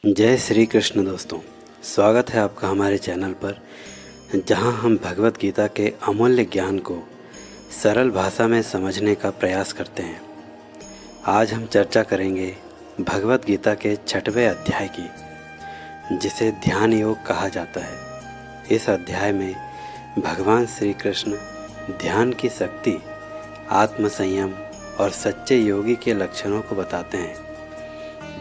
जय श्री कृष्ण दोस्तों, स्वागत है आपका हमारे चैनल पर, जहां हम भगवत गीता के अमूल्य ज्ञान को सरल भाषा में समझने का प्रयास करते हैं। आज हम चर्चा करेंगे भगवत गीता के 6वें अध्याय की, जिसे ध्यान योग कहा जाता है। इस अध्याय में भगवान श्री कृष्ण ध्यान की शक्ति, आत्मसंयम और सच्चे योगी के लक्षणों को बताते हैं।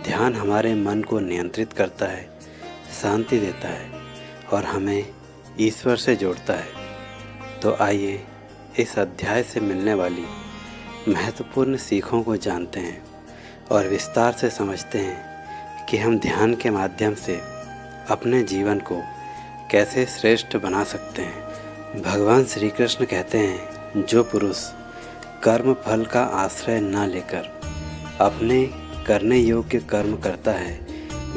ध्यान हमारे मन को नियंत्रित करता है, शांति देता है और हमें ईश्वर से जोड़ता है। तो आइए इस अध्याय से मिलने वाली महत्वपूर्ण सीखों को जानते हैं और विस्तार से समझते हैं कि हम ध्यान के माध्यम से अपने जीवन को कैसे श्रेष्ठ बना सकते हैं। भगवान श्री कृष्ण कहते हैं, जो पुरुष कर्म फल का आश्रय न लेकर अपने करने योग्य कर्म करता है,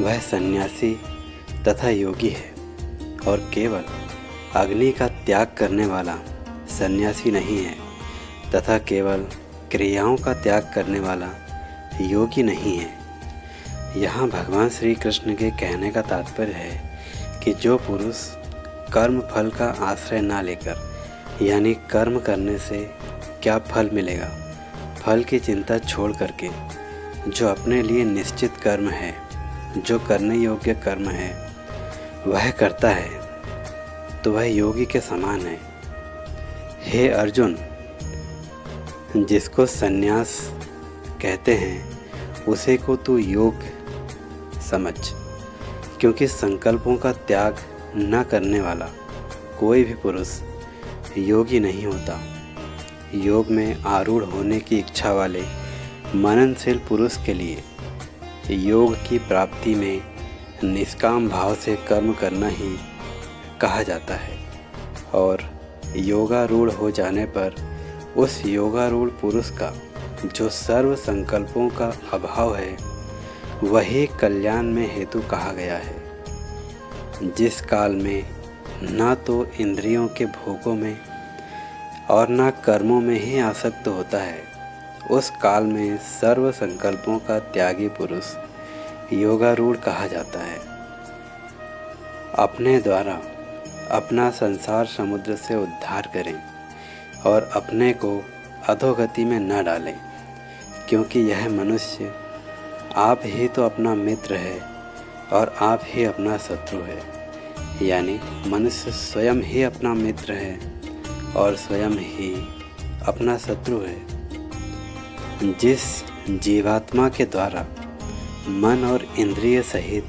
वह सन्यासी तथा योगी है, और केवल अग्नि का त्याग करने वाला सन्यासी नहीं है तथा केवल क्रियाओं का त्याग करने वाला योगी नहीं है। यहाँ भगवान श्री कृष्ण के कहने का तात्पर्य है कि जो पुरुष कर्म फल का आश्रय ना लेकर, यानी कर्म करने से क्या फल मिलेगा, फल की चिंता छोड़ करके जो अपने लिए निश्चित कर्म है, जो करने योग्य कर्म है, वह करता है, तो वह योगी के समान है। हे अर्जुन, जिसको संन्यास कहते हैं उसे को तू योग समझ, क्योंकि संकल्पों का त्याग न करने वाला कोई भी पुरुष योगी नहीं होता। योग में आरूढ़ होने की इच्छा वाले मननशील पुरुष के लिए योग की प्राप्ति में निष्काम भाव से कर्म करना ही कहा जाता है, और योगारूढ़ हो जाने पर उस योगारूढ़ पुरुष का जो सर्व संकल्पों का अभाव है, वही कल्याण में हेतु कहा गया है। जिस काल में न तो इंद्रियों के भोगों में और न कर्मों में ही आसक्त होता है, उस काल में सर्व संकल्पों का त्यागी पुरुष योगारूढ़ कहा जाता है। अपने द्वारा अपना संसार समुद्र से उद्धार करें और अपने को अधोगति में न डालें, क्योंकि यह मनुष्य आप ही तो अपना मित्र है और आप ही अपना शत्रु है। यानी मनुष्य स्वयं ही अपना मित्र है और स्वयं ही अपना शत्रु है। जिस जीवात्मा के द्वारा मन और इंद्रिय सहित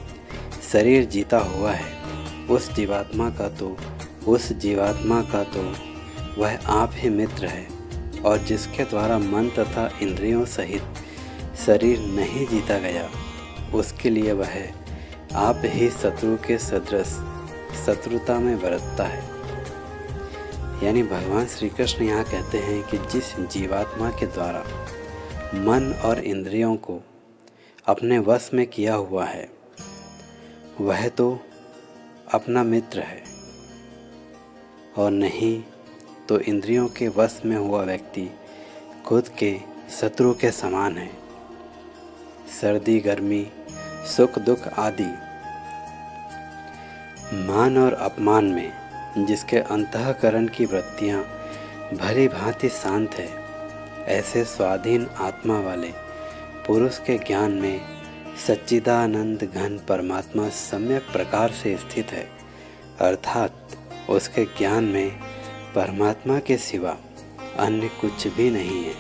शरीर जीता हुआ है, उस जीवात्मा का तो वह आप ही मित्र है, और जिसके द्वारा मन तथा इंद्रियों सहित शरीर नहीं जीता गया, उसके लिए वह आप ही शत्रु के सदृश शत्रुता में बरतता है। यानी भगवान श्री कृष्ण यहाँ कहते हैं कि जिस जीवात्मा के द्वारा मन और इंद्रियों को अपने वश में किया हुआ है, वह तो अपना मित्र है, और नहीं तो इंद्रियों के वश में हुआ व्यक्ति खुद के शत्रु के समान है। सर्दी गर्मी, सुख दुख आदि मान और अपमान में जिसके अंतःकरण की वृत्तियाँ भली भांति शांत है, ऐसे स्वाधीन आत्मा वाले पुरुष के ज्ञान में सच्चिदानंद घन परमात्मा सम्यक प्रकार से स्थित है, अर्थात उसके ज्ञान में परमात्मा के सिवा अन्य कुछ भी नहीं है।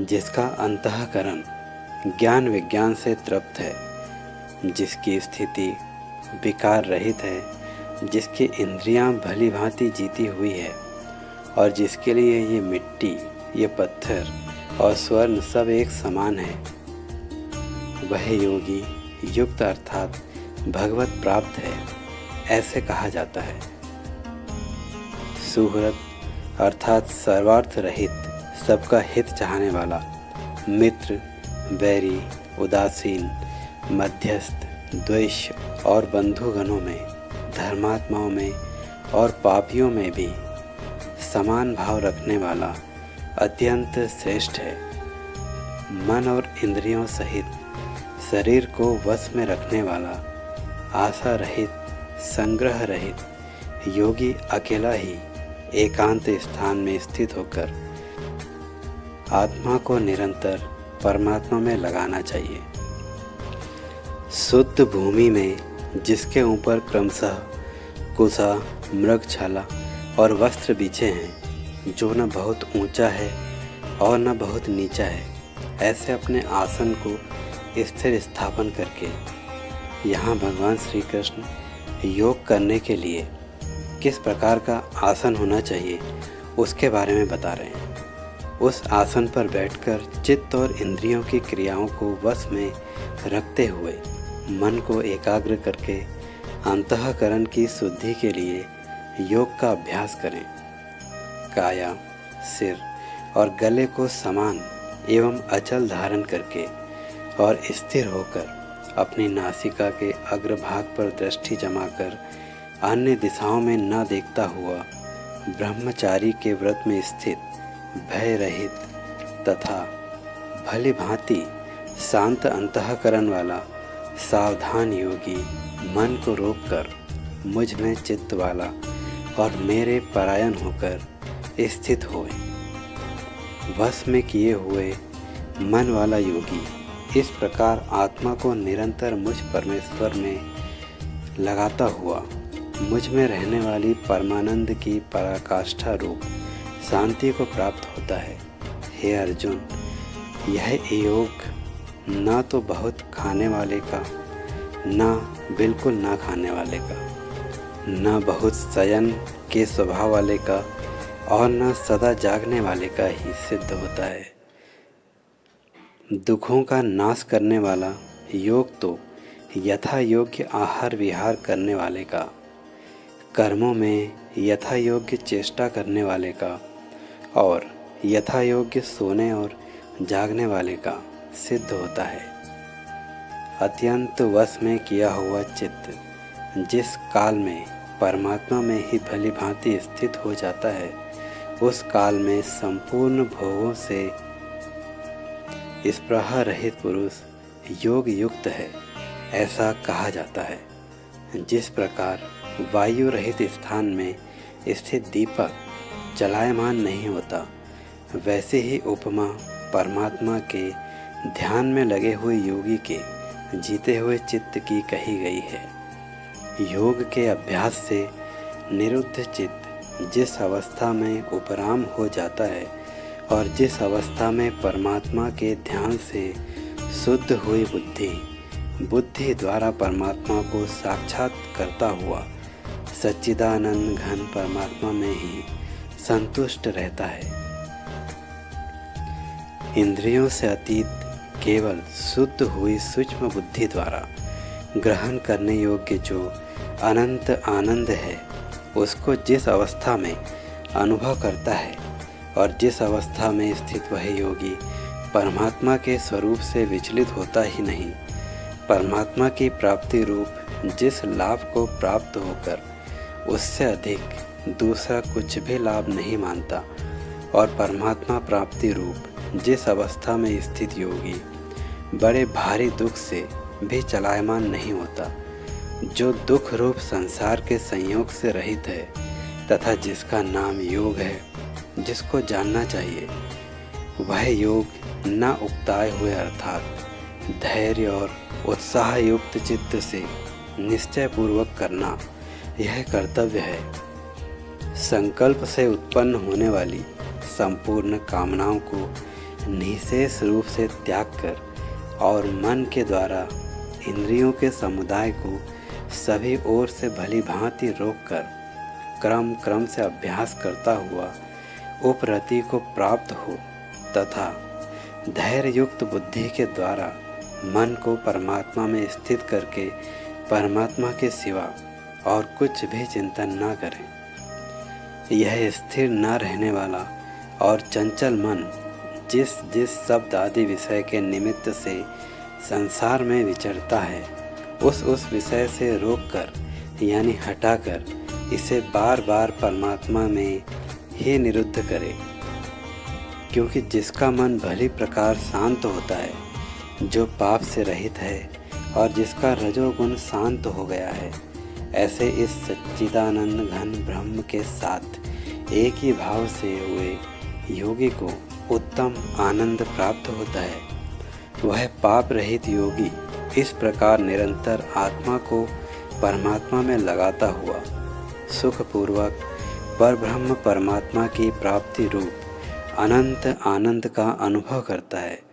जिसका अंतःकरण ज्ञान विज्ञान से तृप्त है, जिसकी स्थिति विकार रहित है, जिसकी इंद्रियां भली भांति जीती हुई है, और जिसके लिए ये मिट्टी, ये पत्थर और स्वर्ण सब एक समान है, वह योगी युक्त अर्थात भगवत प्राप्त है, ऐसे कहा जाता है। सुहृद अर्थात सर्वार्थ रहित, सबका हित चाहने वाला, मित्र, बैरी, उदासीन, मध्यस्थ, द्वेष और बंधुगणों में, धर्मात्माओं में और पापियों में भी समान भाव रखने वाला अत्यंत श्रेष्ठ है। मन और इंद्रियों सहित शरीर को वश में रखने वाला, आशा रहित, संग्रह रहित योगी अकेला ही एकांत स्थान में स्थित होकर आत्मा को निरंतर परमात्मा में लगाना चाहिए। शुद्ध भूमि में जिसके ऊपर क्रमशः कुशा, मृगछाला और वस्त्र बिछे हैं, जो न बहुत ऊंचा है और न बहुत नीचा है, ऐसे अपने आसन को स्थिर स्थापन करके यहाँ भगवान श्री कृष्ण योग करने के लिए किस प्रकार का आसन होना चाहिए उसके बारे में बता रहे हैं। उस आसन पर बैठकर चित्त और इंद्रियों की क्रियाओं को वश में रखते हुए मन को एकाग्र करके अंतःकरण की शुद्धि के लिए योग का अभ्यास करें। काया, सिर और गले को समान एवं अचल धारण करके और स्थिर होकर अपनी नासिका के अग्रभाग पर दृष्टि जमाकर अन्य दिशाओं में न देखता हुआ ब्रह्मचारी के व्रत में स्थित भय रहित तथा भली भांति शांत अंतःकरण वाला सावधान योगी मन को रोककर मुझ में चित्त वाला और मेरे परायण होकर स्थित होए। वश में किए हुए मन वाला योगी इस प्रकार आत्मा को निरंतर मुझ परमेश्वर में लगाता हुआ मुझ में रहने वाली परमानंद की पराकाष्ठा रूप शांति को प्राप्त होता है। हे अर्जुन, यह योग ना तो बहुत खाने वाले का, ना बिल्कुल ना खाने वाले का, ना बहुत शयन के स्वभाव वाले का और न सदा जागने वाले का ही सिद्ध होता है। दुखों का नाश करने वाला योग तो यथा योग्य आहार विहार करने वाले का, कर्मों में यथा योग्य चेष्टा करने वाले का और यथा योग्य सोने और जागने वाले का सिद्ध होता है। अत्यंत वश में किया हुआ चित्त जिस काल में परमात्मा में ही भली भांति स्थित हो जाता है, उस काल में संपूर्ण भोगों से स्पृहा रहित पुरुष योग युक्त है, ऐसा कहा जाता है। जिस प्रकार वायु रहित स्थान में स्थित दीपक चलायमान नहीं होता, वैसे ही उपमा परमात्मा के ध्यान में लगे हुए योगी के जीते हुए चित्त की कही गई है। योग के अभ्यास से निरुद्ध चित्त जिस अवस्था में उपराम हो जाता है और जिस अवस्था में परमात्मा के ध्यान से शुद्ध हुई बुद्धि द्वारा परमात्मा को साक्षात करता हुआ सच्चिदानंद घन परमात्मा में ही संतुष्ट रहता है। इंद्रियों से अतीत केवल शुद्ध हुई सूक्ष्म बुद्धि द्वारा ग्रहण करने योग्य जो अनंत आनंद है, उसको जिस अवस्था में अनुभव करता है और जिस अवस्था में स्थित वह योगी परमात्मा के स्वरूप से विचलित होता ही नहीं, परमात्मा की प्राप्ति रूप जिस लाभ को प्राप्त होकर उससे अधिक दूसरा कुछ भी लाभ नहीं मानता और परमात्मा प्राप्ति रूप जिस अवस्था में स्थित योगी बड़े भारी दुख से भी चलायमान नहीं होता, जो दुख रूप संसार के संयोग से रहित है तथा जिसका नाम योग है, जिसको जानना चाहिए, वह योग न उकताए हुए अर्थात धैर्य और उत्साह युक्त चित्त से निश्चय पूर्वक करना यह कर्तव्य है। संकल्प से उत्पन्न होने वाली संपूर्ण कामनाओं को निःशेष रूप से त्याग कर और मन के द्वारा इंद्रियों के समुदाय को सभी ओर से भली भांति रोककर क्रम से अभ्यास करता हुआ उपरति को प्राप्त हो तथा धैर्य युक्त बुद्धि के द्वारा मन को परमात्मा में स्थित करके परमात्मा के सिवा और कुछ भी चिंतन न करें। यह स्थिर न रहने वाला और चंचल मन जिस जिस शब्द आदि विषय के निमित्त से संसार में विचरता है, उस विषय से रोककर यानी हटाकर इसे बार बार परमात्मा में ही निरुद्ध करे। क्योंकि जिसका मन भली प्रकार शांत होता है, जो पाप से रहित है और जिसका रजोगुण शांत हो गया है, ऐसे इस सच्चिदानंद घन ब्रह्म के साथ एक ही भाव से हुए योगी को उत्तम आनंद प्राप्त होता है। वह पाप रहित योगी इस प्रकार निरंतर आत्मा को परमात्मा में लगाता हुआ सुखपूर्वक परब्रह्म परमात्मा की प्राप्ति रूप अनंत आनंद का अनुभव करता है।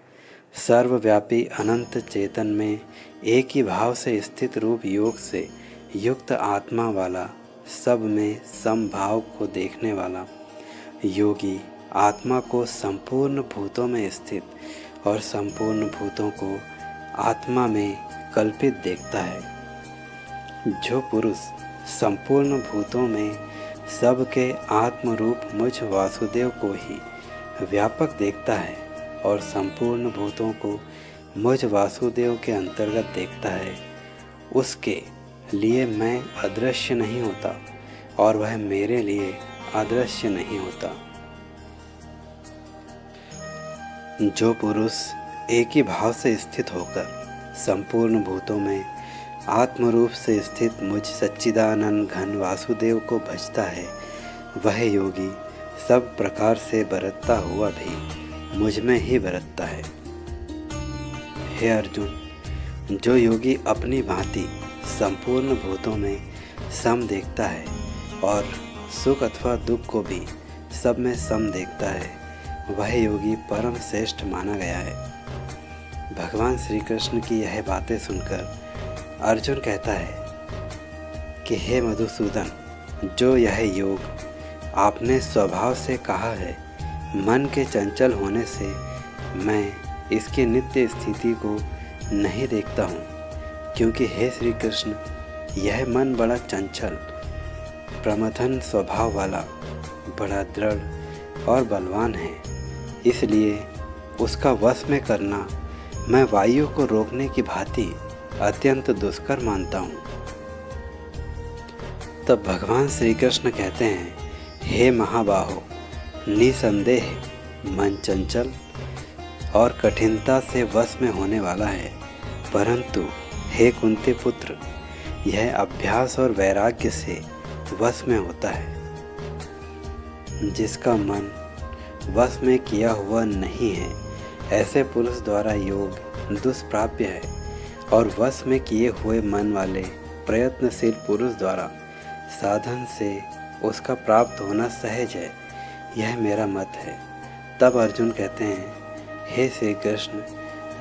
सर्वव्यापी अनंत चेतन में एक ही भाव से स्थित रूप योग से युक्त आत्मा वाला, सब में समभाव को देखने वाला योगी आत्मा को संपूर्ण भूतों में स्थित और संपूर्ण भूतों को आत्मा में कल्पित देखता है। जो पुरुष संपूर्ण भूतों में सबके आत्मरूप मुझ वासुदेव को ही व्यापक देखता है और संपूर्ण भूतों को मुझ वासुदेव के अंतर्गत देखता है, उसके लिए मैं अदृश्य नहीं होता और वह मेरे लिए अदृश्य नहीं होता। जो पुरुष एक ही भाव से स्थित होकर संपूर्ण भूतों में आत्मरूप से स्थित मुझ सच्चिदानंद घन वासुदेव को भजता है, वह योगी सब प्रकार से बरतता हुआ भी मुझ में ही बरतता है। हे अर्जुन, जो योगी अपनी भांति संपूर्ण भूतों में सम देखता है और सुख अथवा दुख को भी सब में सम देखता है, वह योगी परम श्रेष्ठ माना गया है। भगवान श्री कृष्ण की यह बातें सुनकर अर्जुन कहता है कि हे मधुसूदन, जो यह योग आपने स्वभाव से कहा है, मन के चंचल होने से मैं इसकी नित्य स्थिति को नहीं देखता हूँ, क्योंकि हे श्री कृष्ण, यह मन बड़ा चंचल प्रमथन स्वभाव वाला, बड़ा दृढ़ और बलवान है। इसलिए उसका वश में करना मैं वायु को रोकने की भांति अत्यंत दुष्कर मानता हूँ। तब भगवान श्री कृष्ण कहते हैं, हे महाबाहो, निसंदेह मन चंचल और कठिनता से वश में होने वाला है, परंतु हे कुंती पुत्र, यह अभ्यास और वैराग्य से वश में होता है। जिसका मन वश में किया हुआ नहीं है, ऐसे पुरुष द्वारा योग दुष्प्राप्य है और वश में किए हुए मन वाले प्रयत्नशील पुरुष द्वारा साधन से उसका प्राप्त होना सहज है। यह मेरा मत है। तब अर्जुन कहते हैं, हे श्री कृष्ण,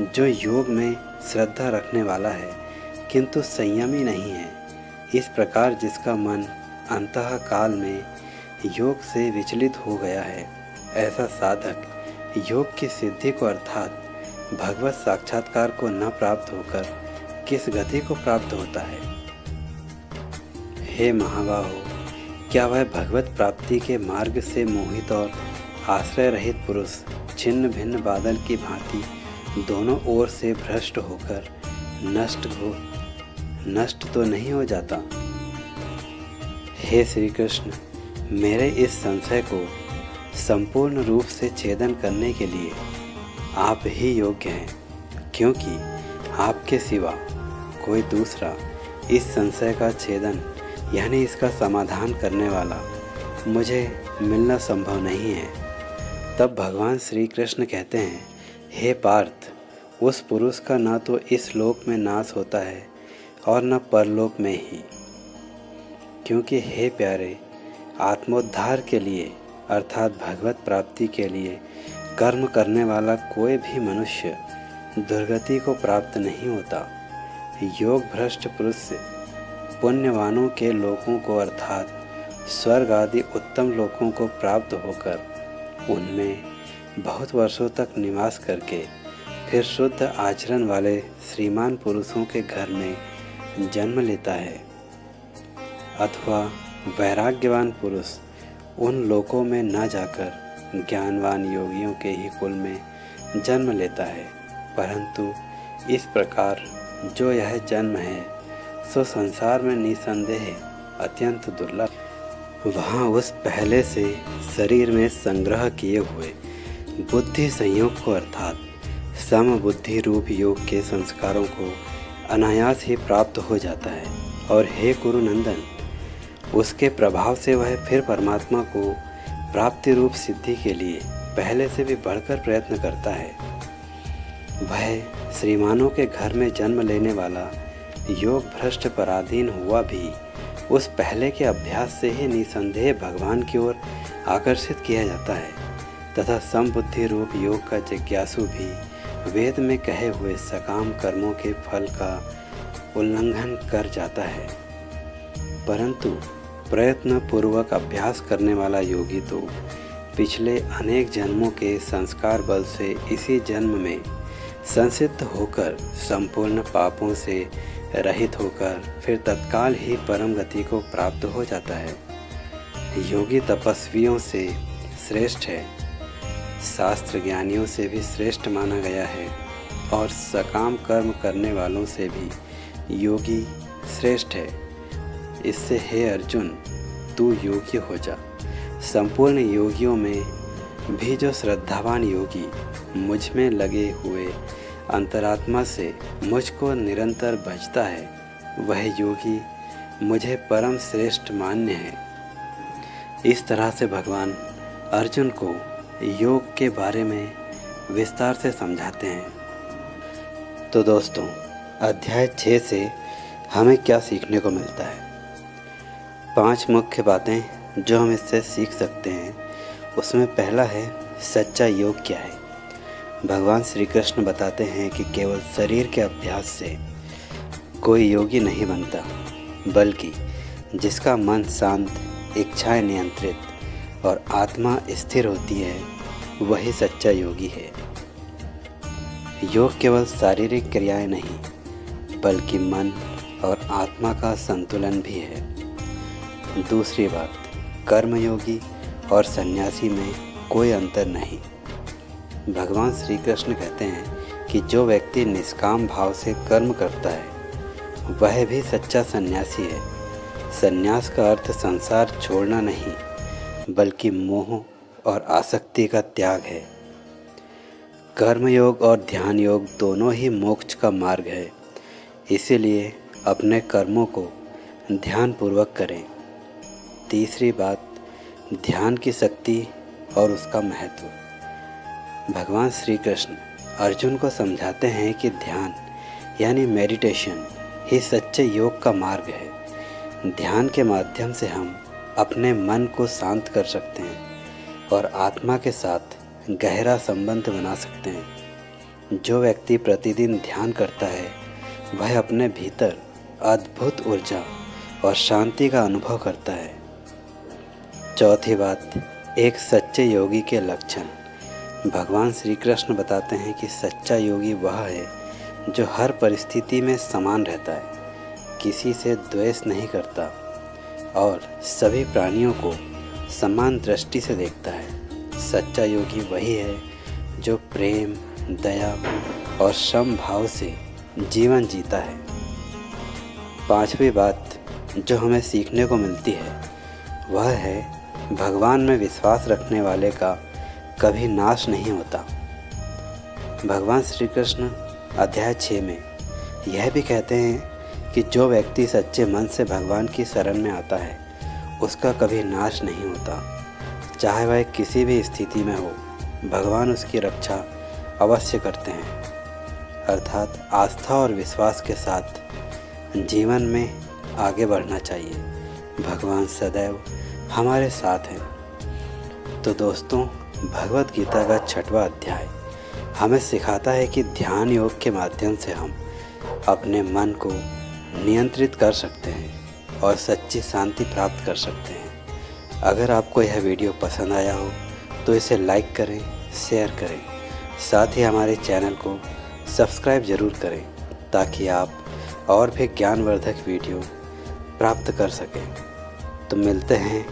जो योग में श्रद्धा रखने वाला है किंतु संयमी नहीं है, इस प्रकार जिसका मन अंतः काल में योग से विचलित हो गया है, ऐसा साधक योग की सिद्धि को अर्थात भगवत साक्षात्कार को न प्राप्त होकर किस गति को प्राप्त होता है। हे महाबाहो, क्या वह भगवत प्राप्ति के मार्ग से मोहित और आश्रय रहित पुरुष छिन्न भिन्न बादल की भांति दोनों ओर से भ्रष्ट होकर नष्ट तो नहीं हो जाता? हे श्री कृष्ण, मेरे इस संशय को संपूर्ण रूप से छेदन करने के लिए आप ही योग्य हैं, क्योंकि आपके सिवा कोई दूसरा इस संशय का छेदन यानी इसका समाधान करने वाला मुझे मिलना संभव नहीं है। तब भगवान श्री कृष्ण कहते हैं, हे पार्थ, उस पुरुष का न तो इस लोक में नाश होता है और न परलोक में ही, क्योंकि हे प्यारे, आत्मोद्धार के लिए अर्थात भगवत प्राप्ति के लिए कर्म करने वाला कोई भी मनुष्य दुर्गति को प्राप्त नहीं होता। योग भ्रष्ट पुरुष पुण्यवानों के लोकों को अर्थात स्वर्ग आदि उत्तम लोकों को प्राप्त होकर उनमें बहुत वर्षों तक निवास करके फिर शुद्ध आचरण वाले श्रीमान पुरुषों के घर में जन्म लेता है, अथवा वैराग्यवान पुरुष उन लोकों में न जाकर ज्ञानवान योगियों के ही कुल में जन्म लेता है। परंतु इस प्रकार जो यह जन्म है सो संसार में निसंदेह अत्यंत दुर्लभ। वहाँ उस पहले से शरीर में संग्रह किए हुए बुद्धि संयोग को अर्थात समबुद्धि रूप योग के संस्कारों को अनायास ही प्राप्त हो जाता है और हे कुरुनंदन, उसके प्रभाव से वह फिर परमात्मा को प्राप्ति रूप सिद्धि के लिए पहले से भी बढ़कर प्रयत्न करता है। वह श्रीमानों के घर में जन्म लेने वाला योग भ्रष्ट पराधीन हुआ भी उस पहले के अभ्यास से ही निसंदेह भगवान की ओर आकर्षित किया जाता है तथा समबुद्धि रूप योग का जिज्ञासु भी वेद में कहे हुए सकाम कर्मों के फल का उल्लंघन कर जाता है। परंतु प्रयत्न पूर्वक अभ्यास करने वाला योगी तो पिछले अनेक जन्मों के संस्कार बल से इसी जन्म में संसिद्ध होकर संपूर्ण पापों से रहित होकर फिर तत्काल ही परम गति को प्राप्त हो जाता है। योगी तपस्वियों से श्रेष्ठ है, शास्त्र ज्ञानियों से भी श्रेष्ठ माना गया है और सकाम कर्म करने वालों से भी योगी श्रेष्ठ है। इससे हे अर्जुन, तू योगी हो जा। संपूर्ण योगियों में भी जो श्रद्धावान योगी मुझ में लगे हुए अंतरात्मा से मुझको निरंतर भजता है, वह योगी मुझे परम श्रेष्ठ मान्य है। इस तरह से भगवान अर्जुन को योग के बारे में विस्तार से समझाते हैं। तो दोस्तों, अध्याय 6 से हमें क्या सीखने को मिलता है? 5 मुख्य बातें जो हम इससे सीख सकते हैं, उसमें पहला है सच्चा योग क्या है। भगवान श्री कृष्ण बताते हैं कि केवल शरीर के अभ्यास से कोई योगी नहीं बनता, बल्कि जिसका मन शांत, इच्छाएं नियंत्रित और आत्मा स्थिर होती है, वही सच्चा योगी है। योग केवल शारीरिक क्रियाएं नहीं, बल्कि मन और आत्मा का संतुलन भी है। दूसरी बात, कर्मयोगी और सन्यासी में कोई अंतर नहीं। भगवान श्री कृष्ण कहते हैं कि जो व्यक्ति निष्काम भाव से कर्म करता है, वह भी सच्चा सन्यासी है। सन्यास का अर्थ संसार छोड़ना नहीं, बल्कि मोह और आसक्ति का त्याग है। कर्मयोग और ध्यान योग दोनों ही मोक्ष का मार्ग है, इसीलिए अपने कर्मों को ध्यानपूर्वक करें। तीसरी बात, ध्यान की शक्ति और उसका महत्व। भगवान श्री कृष्ण अर्जुन को समझाते हैं कि ध्यान यानी मेडिटेशन ही सच्चे योग का मार्ग है। ध्यान के माध्यम से हम अपने मन को शांत कर सकते हैं और आत्मा के साथ गहरा संबंध बना सकते हैं। जो व्यक्ति प्रतिदिन ध्यान करता है, वह अपने भीतर अद्भुत ऊर्जा और शांति का अनुभव करता है। चौथी बात, एक सच्चे योगी के लक्षण। भगवान श्री कृष्ण बताते हैं कि सच्चा योगी वह है जो हर परिस्थिति में समान रहता है, किसी से द्वेष नहीं करता और सभी प्राणियों को समान दृष्टि से देखता है। सच्चा योगी वही है जो प्रेम, दया और समभाव से जीवन जीता है। पांचवी बात जो हमें सीखने को मिलती है, वह है भगवान में विश्वास रखने वाले का कभी नाश नहीं होता। भगवान श्री कृष्ण अध्याय 6 में यह भी कहते हैं कि जो व्यक्ति सच्चे मन से भगवान की शरण में आता है, उसका कभी नाश नहीं होता। चाहे वह किसी भी स्थिति में हो, भगवान उसकी रक्षा अवश्य करते हैं। अर्थात आस्था और विश्वास के साथ जीवन में आगे बढ़ना चाहिए। भगवान सदैव हमारे साथ हैं। तो दोस्तों, भगवत गीता का 6वां अध्याय हमें सिखाता है कि ध्यान योग के माध्यम से हम अपने मन को नियंत्रित कर सकते हैं और सच्ची शांति प्राप्त कर सकते हैं। अगर आपको यह वीडियो पसंद आया हो तो इसे लाइक करें, शेयर करें, साथ ही हमारे चैनल को सब्सक्राइब ज़रूर करें ताकि आप और भी ज्ञानवर्धक वीडियो प्राप्त कर सकें। तो मिलते हैं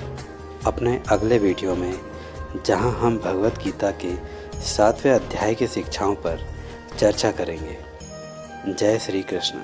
अपने अगले वीडियो में, जहां हम भगवत गीता के 7वें अध्याय की शिक्षाओं पर चर्चा करेंगे। जय श्री कृष्ण।